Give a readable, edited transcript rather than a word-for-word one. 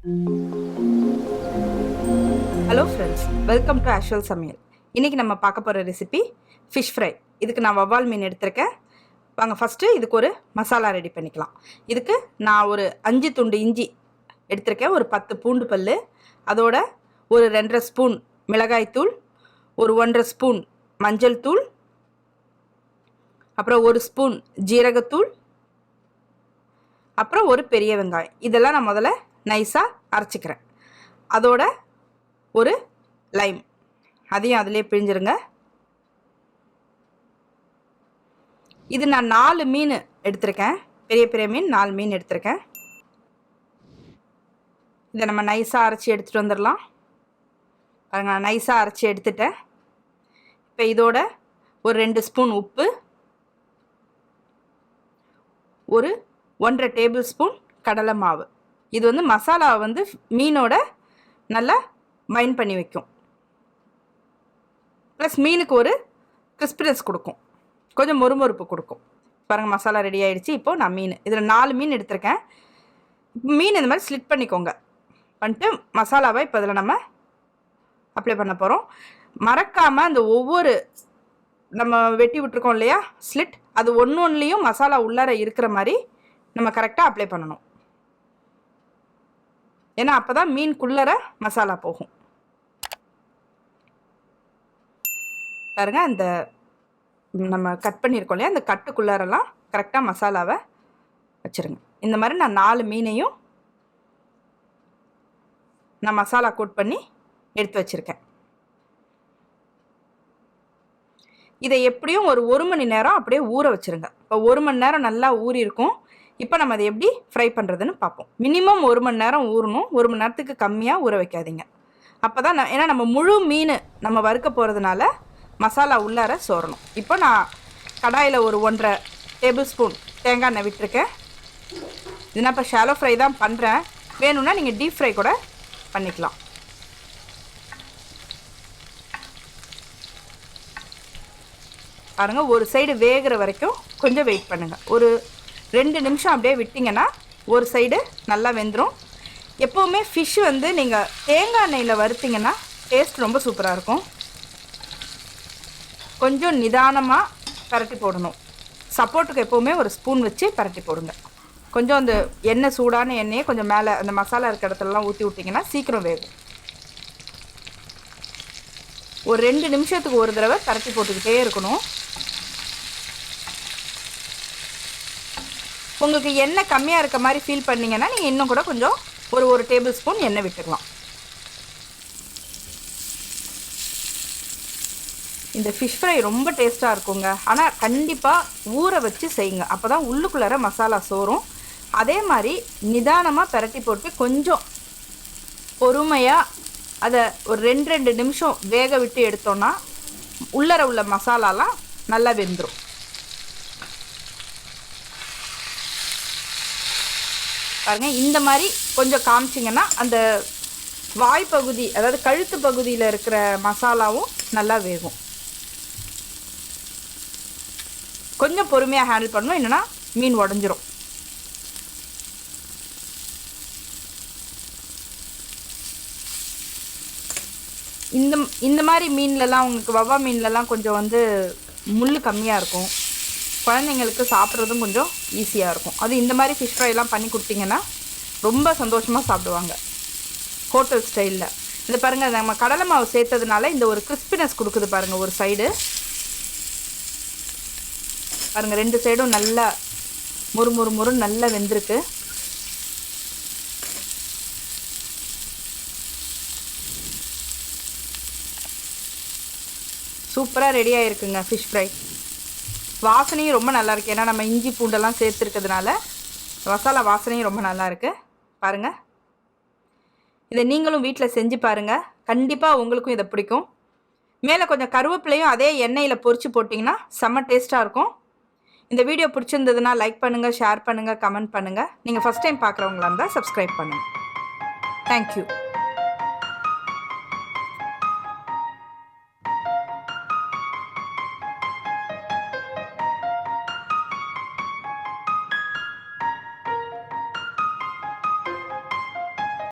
Hello friends, welcome to AshVal சமையல். இன்றைக்கி நம்ம பார்க்க போகிற ரெசிபி ஃபிஷ் ஃப்ரை. இதுக்கு நான் வவ்வால் மீன் எடுத்திருக்கேன். வாங்க ஃபஸ்ட்டு இதுக்கு ஒரு மசாலா ரெடி பண்ணிக்கலாம். இதுக்கு நான் ஒரு 5 துண்டு இஞ்சி எடுத்திருக்கேன், ஒரு 10 பூண்டு பல், அதோட ஒரு 2.5 ஸ்பூன் மிளகாய்த்தூள், ஒரு 1.5 ஸ்பூன் மஞ்சள் தூள், அப்புறம் 1 ஸ்பூன் ஜீரகத்தூள், அப்புறம் ஒரு பெரிய வெங்காயம். இதெல்லாம் நான் முதல்ல நைஸாக அரைச்சிக்கிறேன். அதோட ஒரு லைம், அதையும் அதிலே பிழிஞ்சிருங்க. இது நான் 4 மீன் எடுத்திருக்கேன், பெரிய பெரிய மீன் 4 மீன் எடுத்திருக்கேன். இதை நம்ம நைஸாக அரைச்சி எடுத்துகிட்டு வந்துடலாம். பாருங்க, நான் நைஸாக அரைச்சி எடுத்துட்டேன். இப்போ இதோட ஒரு 2 ஸ்பூன் உப்பு, ஒரு 1.5 டேபிள் ஸ்பூன் கடலை மாவு. இது வந்து மசாலாவை வந்து மீனோட நல்லா மைண்ட் பண்ணி வைக்கும், ப்ளஸ் மீனுக்கு ஒரு கிறிஸ்பினஸ் கொடுக்கும், கொஞ்சம் மொறுமொறுப்பு கொடுக்கும். பாருங்கள், மசாலா ரெடி ஆகிடுச்சு. இப்போது நான் மீன் இதில் 4 மீன் எடுத்திருக்கேன். மீன் இந்த மாதிரி ஸ்லிட் பண்ணிக்கோங்க. பண்ணிட்டு மசாலாவை இப்போ இதில் நம்ம அப்ளை பண்ண போகிறோம். மறக்காமல் அந்த ஒவ்வொரு நம்ம வெட்டி விட்டுருக்கோம் இல்லையா ஸ்லிட், அது ஒன்றுலேயும் மசாலா உள்ளார இருக்கிற மாதிரி நம்ம கரெக்டாக அப்ளை பண்ணணும். ஏன்னா அப்போ தான் மீனுக்குள்ளர மசாலா போகும். பாருங்க, அந்த நம்ம கட் பண்ணியிருக்கோம் இல்லையா, அந்த கட்டுக்குள்ளாரெல்லாம் கரெக்டாக மசாலாவை வச்சுருங்க. இந்த மாதிரி நான் 4 மீனையும் நான் மசாலா கோட் பண்ணி எடுத்து வச்சுருக்கேன். இதை எப்படியும் ஒரு 1 மணி நேரம் அப்படியே ஊற வச்சுருங்க. இப்போ 1 மணி நேரம் நல்லா ஊறி இருக்கும். இப்போ நம்ம அதை எப்படி ஃப்ரை பண்ணுறதுன்னு பார்ப்போம். மினிமம் 1 மணி நேரம் ஊறணும். 1 மணி நேரத்துக்கு கம்மியாக ஊற வைக்காதீங்க. அப்போ தான் ஏன்னா நம்ம முழு மீன் நம்ம வறுக்க போகிறதுனால மசாலா உள்ளார சோறணும். இப்போ நான் கடாயில் ஒரு 1.5 டேபிள் ஸ்பூன் தேங்காய் எண்ணெய் விட்டுருக்கேன். இது நான் இப்போ ஷாலோ ஃப்ரை தான் பண்ணுறேன். வேணும்னா நீங்கள் டீப் ஃப்ரை கூட பண்ணிக்கலாம். பாருங்கள், ஒரு சைடு வேகிற வரைக்கும் கொஞ்சம் வெயிட் பண்ணுங்கள். ஒரு 2 நிமிஷம் அப்படியே விட்டிங்கன்னா ஒரு சைடு நல்லா வெந்துடும். எப்போவுமே ஃபிஷ் வந்து நீங்கள் தேங்காய் எண்ணெயில் வறுத்திங்கன்னா டேஸ்ட் ரொம்ப சூப்பராக இருக்கும். கொஞ்சம் நிதானமாக பரட்டி போடணும். சப்போர்ட்டுக்கு எப்போவுமே ஒரு ஸ்பூன் வச்சு பரட்டி போடுங்க. கொஞ்சம் அந்த எண்ணெய், சூடான எண்ணெயை கொஞ்சம் மேலே அந்த மசாலா இருக்கிற இடத்துலலாம் ஊற்றி விட்டிங்கன்னா சீக்கிரம் வேகும். ஒரு 2 நிமிஷத்துக்கு ஒரு தடவை பரட்டி போட்டுக்கிட்டே இருக்கணும். உங்களுக்கு எண்ணெய் கம்மியாக இருக்க மாதிரி ஃபீல் பண்ணிங்கன்னா நீங்கள் இன்னும் கூட கொஞ்சம் ஒரு டேபிள் ஸ்பூன் எண்ணெய் விட்டுக்கலாம். இந்த ஃபிஷ் ஃப்ரை ரொம்ப டேஸ்ட்டாக இருக்குங்க. ஆனால் கண்டிப்பாக ஊற வச்சு செய்யுங்க. அப்போ தான் உள்ளுக்குள்ளார மசாலா சோறும். அதே மாதிரி நிதானமாக பரட்டி போட்டு கொஞ்சம் பொறுமையாக அதை ஒரு 2 நிமிஷம் வேக விட்டு எடுத்தோன்னா உள்ளர உள்ள மசாலாலாம் நல்லா வெந்துடும். பாருங்கள், இந்த மாதிரி கொஞ்சம் காமிச்சிங்கன்னா அந்த வாய்ப்பகுதி, அதாவது கழுத்து பகுதியில் இருக்கிற மசாலாவும் நல்லா வேகும். கொஞ்சம் பொறுமையாக ஹேண்டில் பண்ணணும், இல்லைன்னா மீன் உடஞ்சிரும். இந்த மாதிரி மீன்லலாம் உங்களுக்கு வவ்வா மீன்லலாம் கொஞ்சம் வந்து முள் கம்மியாக இருக்கும். குழந்தைங்களுக்கு சாப்பிட்றதும் கொஞ்சம் ஈஸியாக இருக்கும். அது இந்த மாதிரி ஃபிஷ் ஃப்ரைலாம் பண்ணி கொடுத்தீங்கன்னா ரொம்ப சந்தோஷமாக சாப்பிடுவாங்க, ஹோட்டல் ஸ்டைலில். இது பாருங்கள், நம்ம கடலை மாவு சேர்த்ததுனால இந்த ஒரு கிறிஸ்பினஸ் கொடுக்குது பாருங்கள். ஒரு சைடு பாருங்கள், 2 சைடும் நல்லா முறு நல்லா வெந்திருக்கு. சூப்பராக ரெடி ஆகிருக்குங்க ஃபிஷ் ஃப்ரை. வாசனையும் ரொம்ப நல்லாயிருக்கு. ஏன்னா நம்ம இஞ்சி பூண்டெல்லாம் சேர்த்துருக்கிறதுனால மசாலா வாசனையும் ரொம்ப நல்லாயிருக்கு. பாருங்கள், இதை நீங்களும் வீட்டில் செஞ்சு பாருங்கள். கண்டிப்பாக உங்களுக்கும் இதை பிடிக்கும். மேலே கொஞ்சம் கருவேப்பிலையும் அதே எண்ணெயில் பொரித்து போட்டிங்கன்னா செம்ம டேஸ்ட்டாக இருக்கும். இந்த வீடியோ பிடிச்சிருந்ததுன்னா லைக் பண்ணுங்கள், ஷேர் பண்ணுங்கள், கமெண்ட் பண்ணுங்கள். நீங்கள் ஃபஸ்ட் டைம் பார்க்குறவங்களா இருந்தால் சப்ஸ்கிரைப் பண்ணுங்கள். தேங்க்யூ.